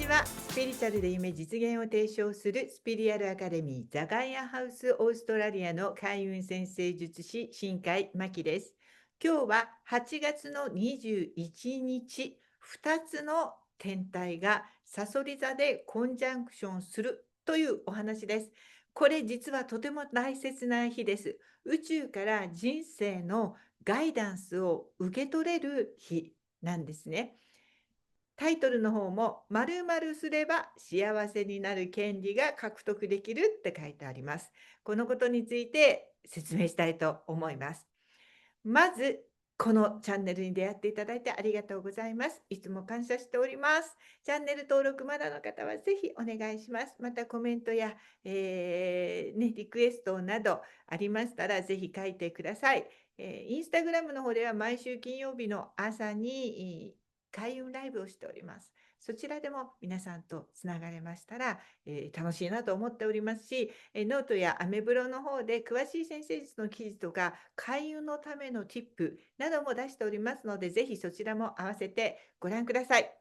ちは。スピリチュアルで夢実現を提唱するスピリアルアカデミーザガイアハウスオーストラリアの開運先生術師新海真希です。今日は8月の21日、2つの天体がサソリ座でコンジャンクションするというお話です。これ実はとても大切な日です。宇宙から人生のガイダンスを受け取れる日なんですね。タイトルの方も〇〇すれば幸せになる権利が獲得できるって書いてあります。このことについて説明したいと思います。まず、このチャンネルに出会っていただいてありがとうございます。いつも感謝しております。チャンネル登録まだの方はぜひお願いします。またコメントや、リクエストなどありましたらぜひ書いてください。インスタグラムの方では毎週金曜日の朝に開運ライブをしております。そちらでも皆さんとつながれましたら、楽しいなと思っておりますし、ノートやアメブロの方で詳しい先生術の記事とか、開運のためのティップなども出しておりますので、ぜひそちらも合わせてご覧ください。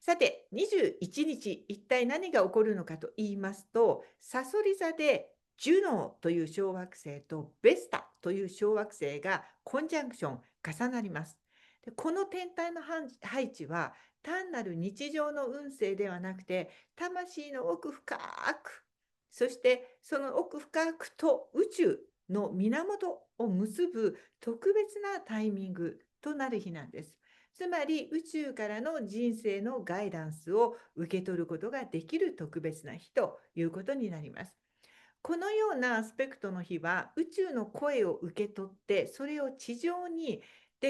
さて、21日、一体何が起こるのかと言いますと、さそり座でジュノーという小惑星とベスタという小惑星がコンジャンクション重なります。でこの天体の配置は単なる日常の運勢ではなくて、魂の奥深く、そしてその奥深くと宇宙の源を結ぶ特別なタイミングとなる日なんです。つまり宇宙からの人生のガイダンスを受け取ることができる特別な日ということになります。このようなアスペクトの日は宇宙の声を受け取ってそれを地上に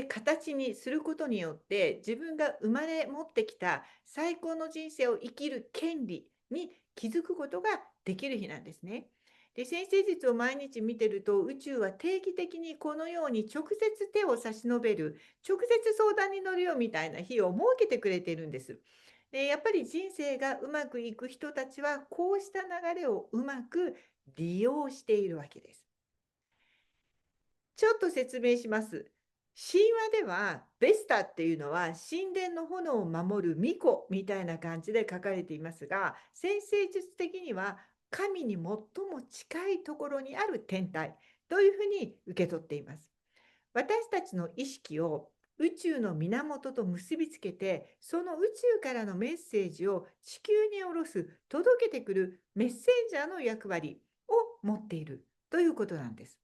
形にすることによって自分が生まれ持ってきた最高の人生を生きる権利に気づくことができる日なんですね。で、先生術を毎日見てると宇宙は定期的にこのように直接手を差し伸べる、直接相談に乗るよみたいな日を設けてくれているんです。で、やっぱり人生がうまくいく人たちはこうした流れをうまく利用しているわけです。ちょっと説明します。神話ではベスタっていうのは神殿の炎を守る巫女みたいな感じで書かれていますが、先生術的には神に最も近いところにある天体というふうに受け取っています。私たちの意識を宇宙の源と結びつけて、その宇宙からのメッセージを地球に下ろす、届けてくるメッセンジャーの役割を持っているということなんです。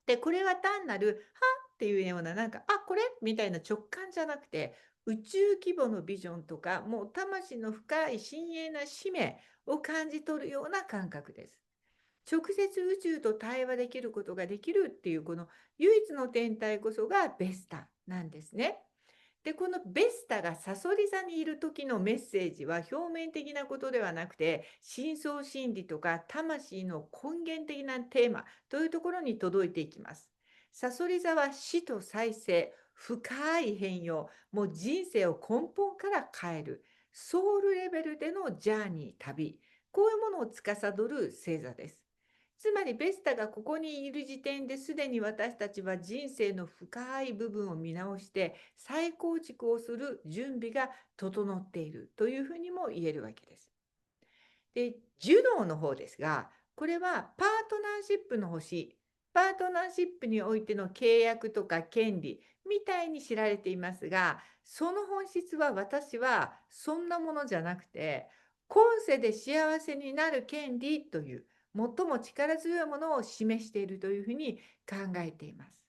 で、これは単なる、はっていうような、これみたいな直感じゃなくて、宇宙規模のビジョンとか、もう魂の深い深遠な使命を感じ取るような感覚です。直接宇宙と対話できることができるっていう、この唯一の天体こそがベスタなんですね。で、このベスタがサソリ座にいる時のメッセージは表面的なことではなくて、深層心理とか魂の根源的なテーマというところに届いていきます。サソリ座は死と再生、深い変容、もう人生を根本から変える、ソウルレベルでのジャーニー、旅、こういうものを司る星座です。つまりベスタがここにいる時点ですでに私たちは人生の深い部分を見直して再構築をする準備が整っているというふうにも言えるわけです。で、ジュノーの方ですが、これはパートナーシップの星、パートナーシップにおいての契約とか権利みたいに知られていますが、その本質は私はそんなものじゃなくて、今世で幸せになる権利という最も力強いものを示しているというふうに考えています。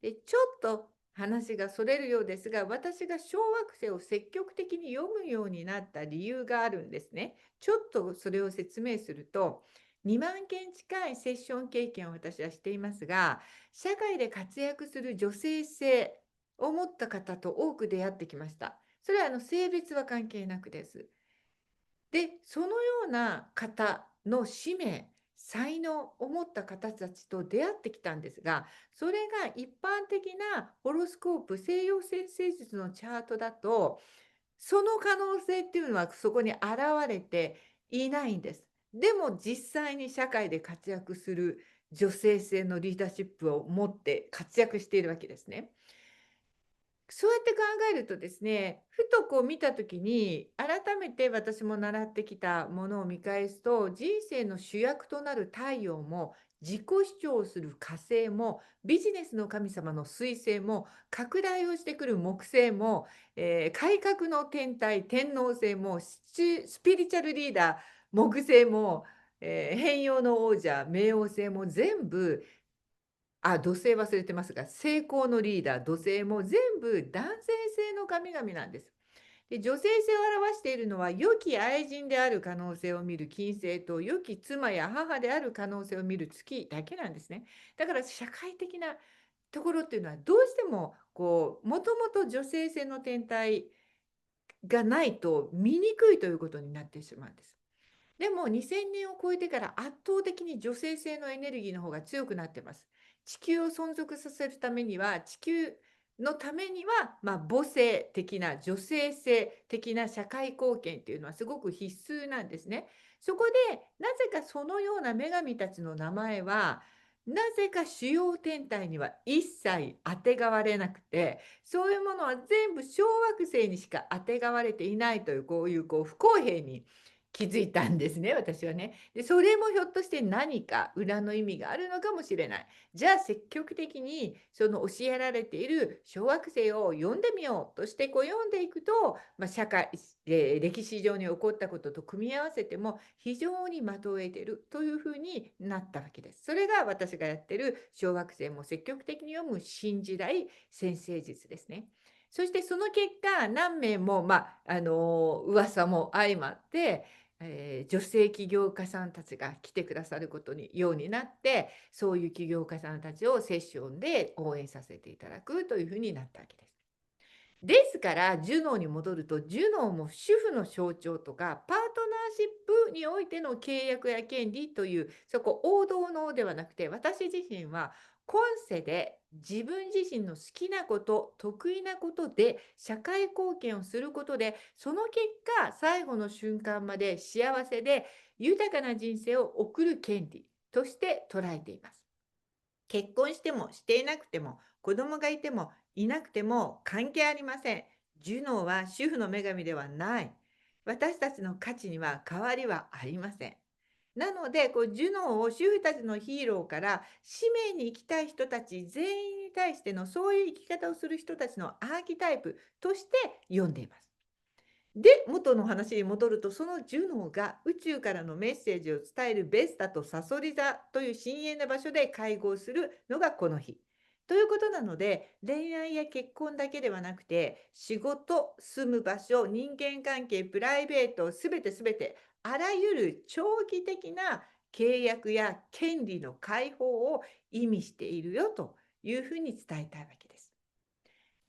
で、ちょっと話がそれるようですが、私が小惑星を積極的に読むようになった理由があるんですね。ちょっとそれを説明すると、2万件近いセッション経験を私はしていますが、社会で活躍する女性性を持った方と多く出会ってきました。それは性別は関係なくです。で、そのような方の使命、才能を持った方たちと出会ってきたんですが、それが一般的なホロスコープ、西洋占星術のチャートだと、その可能性っていうのはそこに現れていないんです。でも実際に社会で活躍する女性性のリーダーシップを持って活躍しているわけですね。そうやって考えるとですね、ふとこう見た時に、改めて私も習ってきたものを見返すと、人生の主役となる太陽も、自己主張する火星も、ビジネスの神様の彗星も、拡大をしてくる木星も、改革の天体、天王星も、スピリチュアルリーダー、木星も、変容の王者、冥王星も全部土星忘れてますが、成功のリーダー、土星も全部男性性の神々なんです。で、女性性を表しているのは、良き愛人である可能性を見る金星と、良き妻や母である可能性を見る月だけなんですね。だから社会的なところっていうのは、どうしてもこう、もともと女性性の天体がないと見にくいということになってしまうんです。でも2000年を超えてから圧倒的に女性性のエネルギーの方が強くなってます。地球を存続させるためには、地球のためには、母性的な女性性的な社会貢献っていうのはすごく必須なんですね。そこでなぜかそのような女神たちの名前は、なぜか主要天体には一切あてがわれなくて、そういうものは全部小惑星にしかあてがわれていないという、こう不公平に気づいたんですね、私はね。で、それもひょっとして何か裏の意味があるのかもしれない。じゃあ積極的にその教えられている小惑星を読んでみようとしてこう読んでいくと、社会、歴史上に起こったことと組み合わせても非常に的を得ているというふうになったわけです。それが私がやってる小惑星も積極的に読む新時代先生術ですね。そしてその結果何名も、噂も相まって、女性起業家さんたちが来てくださることにようになって、そういう起業家さんたちをセッションで応援させていただくというふうになったわけです。ですから、ジュノーに戻ると、ジュノーも主婦の象徴とか、パートナーシップにおいての契約や権利という、そこ王道のではなくて、私自身は今世で自分自身の好きなこと、得意なことで社会貢献をすることで、その結果、最後の瞬間まで幸せで豊かな人生を送る権利として捉えています。結婚してもしていなくても、子供がいてもいなくても関係ありません。ジュノーは主婦の女神ではない。私たちの価値には変わりはありません。なので、ジュノーを主婦たちのヒーローから使命に生きたい人たち全員に対してのそういう生き方をする人たちのアーキタイプとして読んでいます。で、元の話に戻ると、そのジュノーが宇宙からのメッセージを伝えるベスタとサソリ座という深遠な場所で会合するのがこの日。ということなので、恋愛や結婚だけではなくて、仕事、住む場所、人間関係、プライベート、すべてすべて、あらゆる長期的な契約や権利の解放を意味しているよというふうに伝えたいわけです。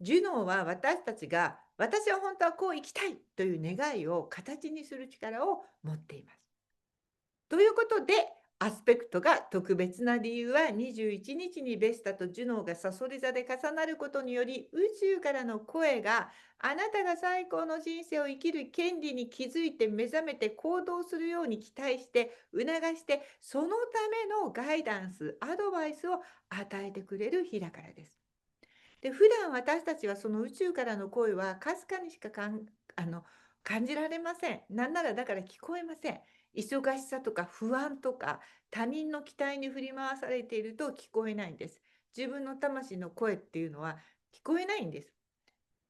ジュノーは私たちが、私は本当はこう生きたいという願いを形にする力を持っています。ということで、アスペクトが特別な理由は21日にベスタとジュノーがサソリ座で重なることにより、宇宙からの声があなたが最高の人生を生きる権利に気づいて目覚めて行動するように期待して促して、そのためのガイダンス、アドバイスを与えてくれる日だからです。で、普段私たちはその宇宙からの声はかすかにしか感じられません。なんならだから聞こえません。忙しさとか不安とか他人の期待に振り回されていると聞こえないんです。自分の魂の声っていうのは聞こえないんです。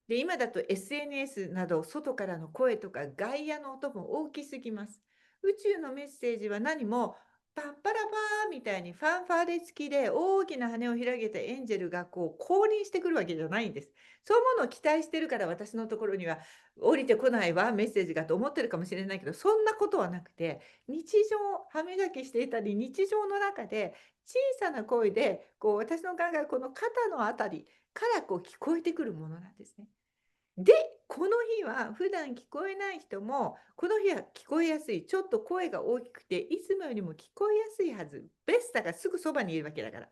で、今だと SNS など外からの声とか外野の音も大きすぎます。宇宙のメッセージは何もパッパラパーみたいにファンファーレ付きで大きな羽を広げたエンジェルがこう降臨してくるわけじゃないんです。そういうものを期待してるから私のところには降りてこないわメッセージがと思ってるかもしれないけど、そんなことはなくて、日常歯磨きしていたり日常の中で小さな声でこう私の考えこの肩のあたりからこう聞こえてくるものなんですね。で、この日は普段聞こえない人も、この日は聞こえやすい、ちょっと声が大きくて、いつもよりも聞こえやすいはず。ベスタがすぐそばにいるわけだから。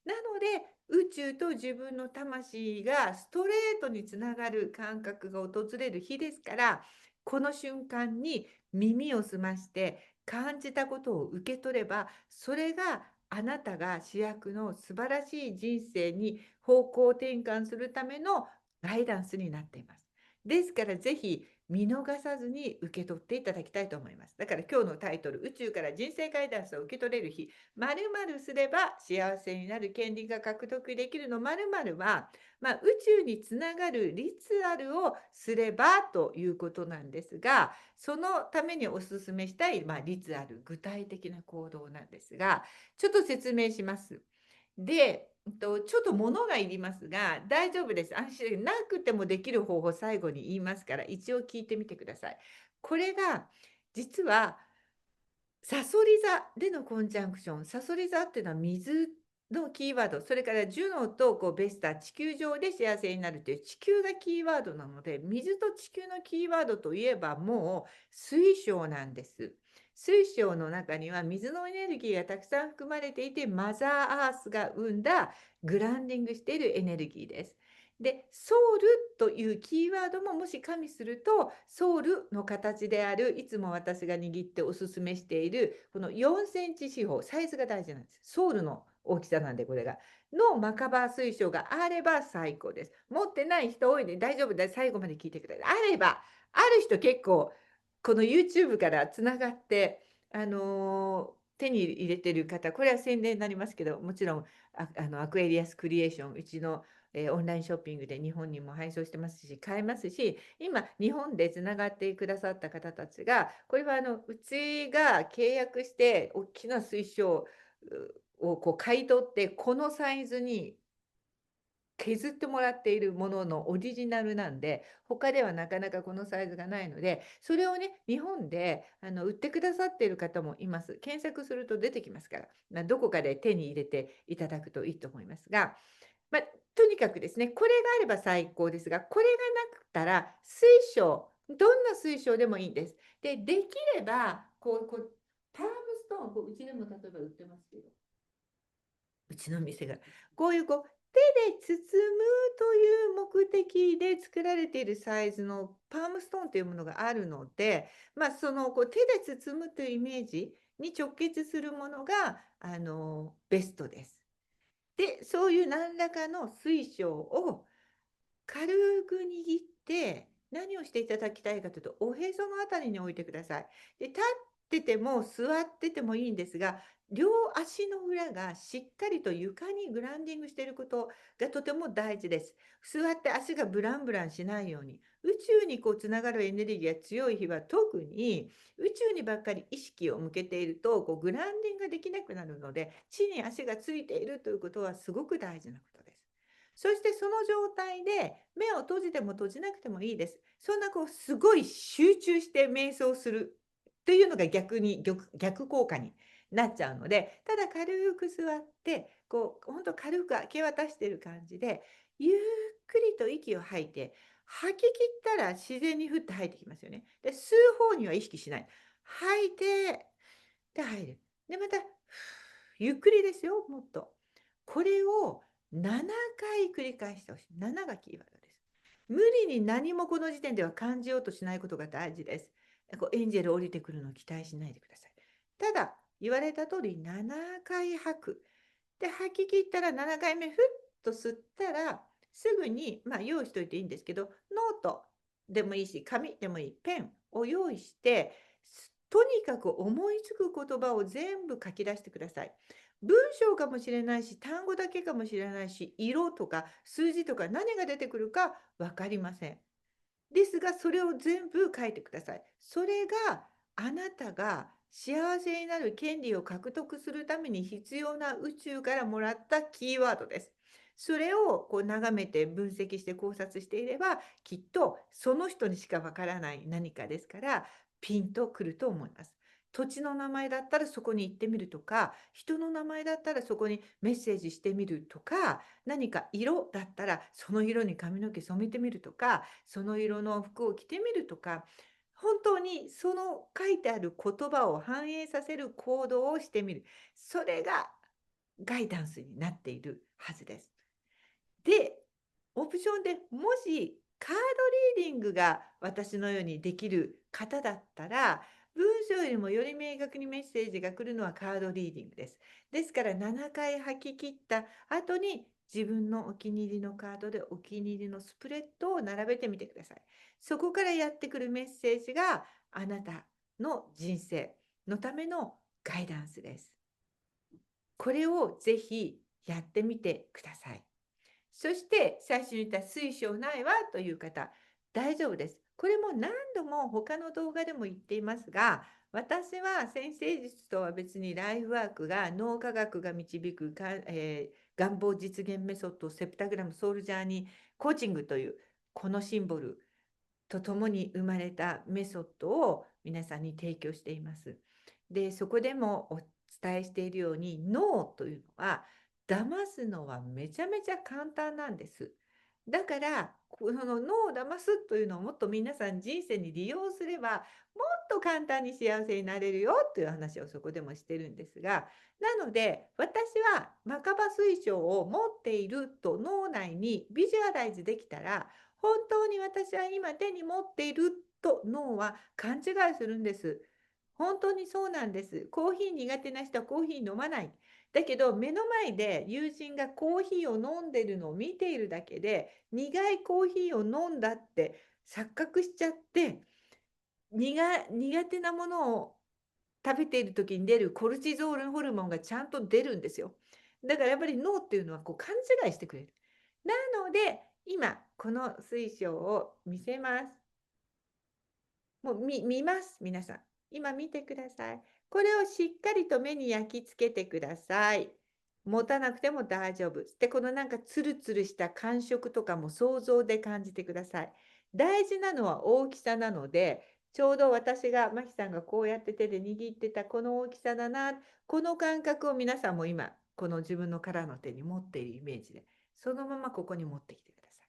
なので、宇宙と自分の魂がストレートにつながる感覚が訪れる日ですから、この瞬間に耳を澄まして感じたことを受け取れば、それがあなたが主役の素晴らしい人生に方向転換するためのガイダンスになっています。ですからぜひ見逃さずに受け取っていただきたいと思います。だから今日のタイトル、宇宙から人生ガイダンスを受け取れる日、〇〇すれば幸せになる権利が獲得できるの〇〇は、宇宙につながるリツアルをすればということなんですが、そのためにお勧めしたい、リツアル、具体的な行動なんですが、ちょっと説明します。で、ちょっと物がいりますが、大丈夫です。安心なくてもできる方法、最後に言いますから、一応聞いてみてください。これが、実は、さそり座でのコンジャンクション、さそり座っていうのは水のキーワード、それからジュノとベスタ、地球上で幸せになるという地球がキーワードなので、水と地球のキーワードといえばもう水晶なんです。水晶の中には水のエネルギーがたくさん含まれていて、マザーアースが生んだグランディングしているエネルギーです。で、ソウルというキーワードももし加味すると、ソウルの形である、いつも私が握っておすすめしている、この4センチ四方、サイズが大事なんです。ソウルの大きさなんで、これが。のマカバー水晶があれば最高です。持ってない人多いで大丈夫です。最後まで聞いてください。あれば、ある人結構、この YouTube からつながって、手に入れてる方、これは宣伝になりますけど、もちろんアクエリアスクリエーション、うちのオンラインショッピングで日本にも配送してますし、買えますし、今、日本でつながってくださった方たちが、これはうちが契約して、大きな水晶を買い取って、このサイズに削ってもらっているもののオリジナルなんで、他ではなかなかこのサイズがないので、それをね、日本で売ってくださっている方もいます。検索すると出てきますから、どこかで手に入れていただくといいと思いますが、まあ、とにかくですね、これがあれば最高ですが、これがなくったら、水晶、どんな水晶でもいいんです。で、できれば、パームストーン、うちでも例えば売ってますけど、うちの店が、こういう手で包むという目的で作られているサイズのパームストーンというものがあるので、その手で包むというイメージに直結するものがベストです。で、そういう何らかの水晶を軽く握って何をしていただきたいかというと、おへそのあたりに置いてください。で、立ってても座っててもいいんですが、両足の裏がしっかりと床にグランディングしていることがとても大事です。座って足がブランブランしないように、宇宙につながるエネルギーが強い日は特に宇宙にばっかり意識を向けているとグランディングができなくなるので、地に足がついているということはすごく大事なことです。そしてその状態で目を閉じても閉じなくてもいいです。そんなすごい集中して瞑想するというのが逆に逆効果になっちゃうので、ただ軽く座って本当軽く明け渡している感じで、ゆっくりと息を吐いて、吐き切ったら自然にふって吐いてきますよね。で、吸う方には意識しない。吐いて、で入る。でまたゆっくりですよ、もっと。これを7回繰り返してほしい。7がキーワードです。無理に何もこの時点では感じようとしないことが大事です。エンジェル降りてくるのを期待しないでください。ただ、言われた通り7回吐く。で、吐き切ったら7回目、ふっと吸ったら、すぐに、用意しておいていいんですけど、ノートでもいいし、紙でもいい、ペンを用意して、とにかく思いつく言葉を全部書き出してください。文章かもしれないし、単語だけかもしれないし、色とか数字とか何が出てくるか分かりません。ですが、それを全部書いてください。それがあなたが幸せになる権利を獲得するために必要な宇宙からもらったキーワードです。それを眺めて分析して考察していれば、きっとその人にしかわからない何かですから、ピンとくると思います。土地の名前だったらそこに行ってみるとか、人の名前だったらそこにメッセージしてみるとか、何か色だったらその色に髪の毛染めてみるとか、その色の服を着てみるとか、本当にその書いてある言葉を反映させる行動をしてみる。それがガイダンスになっているはずです。で、オプションでもしカードリーディングが私のようにできる方だったら、文章よりもより明確にメッセージが来るのはカードリーディングです。ですから7回吐き切った後に自分のお気に入りのカードでお気に入りのスプレッドを並べてみてください。そこからやってくるメッセージがあなたの人生のためのガイダンスです。これをぜひやってみてください。そして最初に言った水晶ないわという方、大丈夫です。これも何度も他の動画でも言っていますが、私は先生術とは別にライフワークが脳科学が導く願望実現メソッドセプタグラムソウルジャーニーコーチングというこのシンボルとともに生まれたメソッドを皆さんに提供しています。で、そこでもお伝えしているように脳というのは騙すのはめちゃめちゃ簡単なんです。だからこの脳を騙すというのをもっと皆さん人生に利用すればもっと簡単に幸せになれるよという話をそこでもしてるんですが、なので私はマカバ水晶を持っていると脳内にビジュアライズできたら、本当に私は今手に持っていると脳は勘違いするんです。本当にそうなんです。コーヒー苦手な人はコーヒー飲まない。だけど目の前で友人がコーヒーを飲んでるのを見ているだけで苦いコーヒーを飲んだって錯覚しちゃって、苦手なものを食べている時に出るコルチゾールホルモンがちゃんと出るんですよ。だからやっぱり脳っていうのはこう勘違いしてくれる。なので今この水晶を見せます。もう見ます、皆さん。今見てください。これをしっかりと目に焼き付けてください。持たなくても大丈夫。で、このなんかツルツルした感触とかも想像で感じてください。大事なのは大きさなので、ちょうど私が、マキさんがこうやって手で握ってたこの大きさだな、この感覚を皆さんも今、この自分の空の手に持っているイメージで、そのままここに持ってきてください。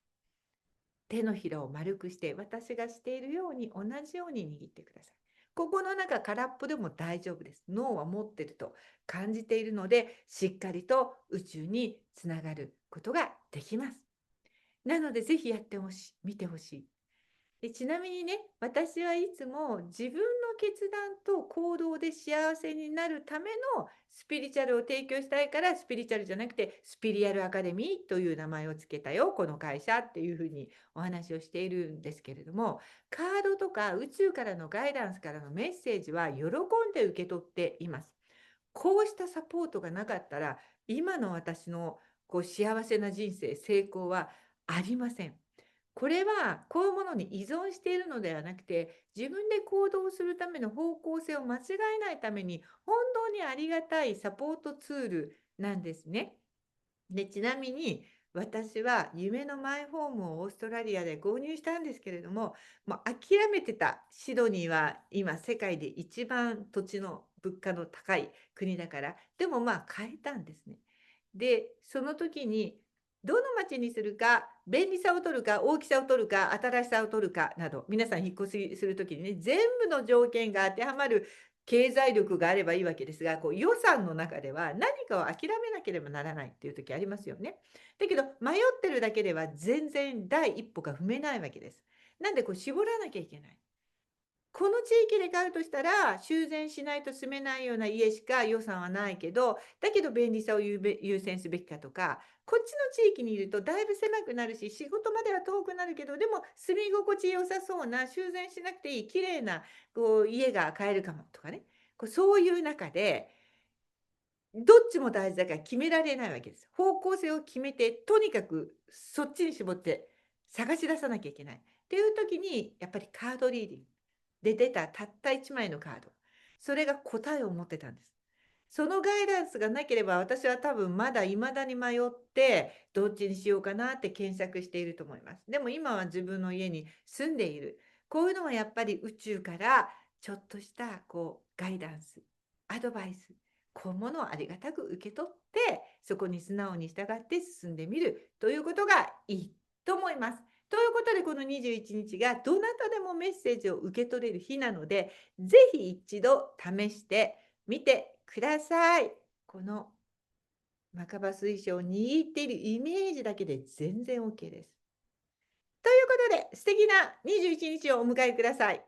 手のひらを丸くして私がしているように同じように握ってください。ここの中空っぽでも大丈夫です。脳は持ってると感じているので、しっかりと宇宙につながることができます。なのでぜひやってほしい、見てほしい。で、ちなみにね、私はいつも自分の決断と行動で幸せになるためのスピリチュアルを提供したいから、スピリチュアルじゃなくてスピリアルアカデミーという名前をつけたよ、この会社っていうふうにお話をしているんですけれども、カードとか宇宙からのガイダンスからのメッセージは喜んで受け取っています。こうしたサポートがなかったら、今の私のこう幸せな人生、成功はありません。これはこういうものに依存しているのではなくて、自分で行動するための方向性を間違えないために本当にありがたいサポートツールなんですね。で、ちなみに私は夢のマイホームをオーストラリアで購入したんですけれども、もう諦めてた。シドニーは今世界で一番土地の物価の高い国だから、でもまあ買えたんですね。で、その時にどの町にするか、便利さを取るか、大きさを取るか、新しさを取るかなど、皆さん引っ越しする時にね、全部の条件が当てはまる経済力があればいいわけですが、こう予算の中では何かを諦めなければならないっていう時ありますよね。だけど迷ってるだけでは全然第一歩が踏めないわけです。なんでこう絞らなきゃいけない。この地域で買うとしたら、修繕しないと住めないような家しか予算はないけど、だけど便利さを優先すべきかとか、こっちの地域にいるとだいぶ狭くなるし、仕事までは遠くなるけど、でも住み心地良さそうな、修繕しなくていい綺麗なこう家が買えるかもとかね。そういう中で、どっちも大事だから決められないわけです。方向性を決めて、とにかくそっちに絞って探し出さなきゃいけない。っていう時に、やっぱりカードリーディングで出たたった1枚のカード。それが答えを持ってたんです。そのガイダンスがなければ私は多分まだ未だに迷ってどっちにしようかなって検索していると思います。でも今は自分の家に住んでいる。こういうのはやっぱり宇宙からちょっとしたこうガイダンス、アドバイス、こういうものをありがたく受け取ってそこに素直に従って進んでみるということがいいと思います。ということでこの21日がどなたでもメッセージを受け取れる日なので、ぜひ一度試してみてください。このマカバ水晶を握っているイメージだけで全然 OK です。ということで素敵な21日をお迎えください。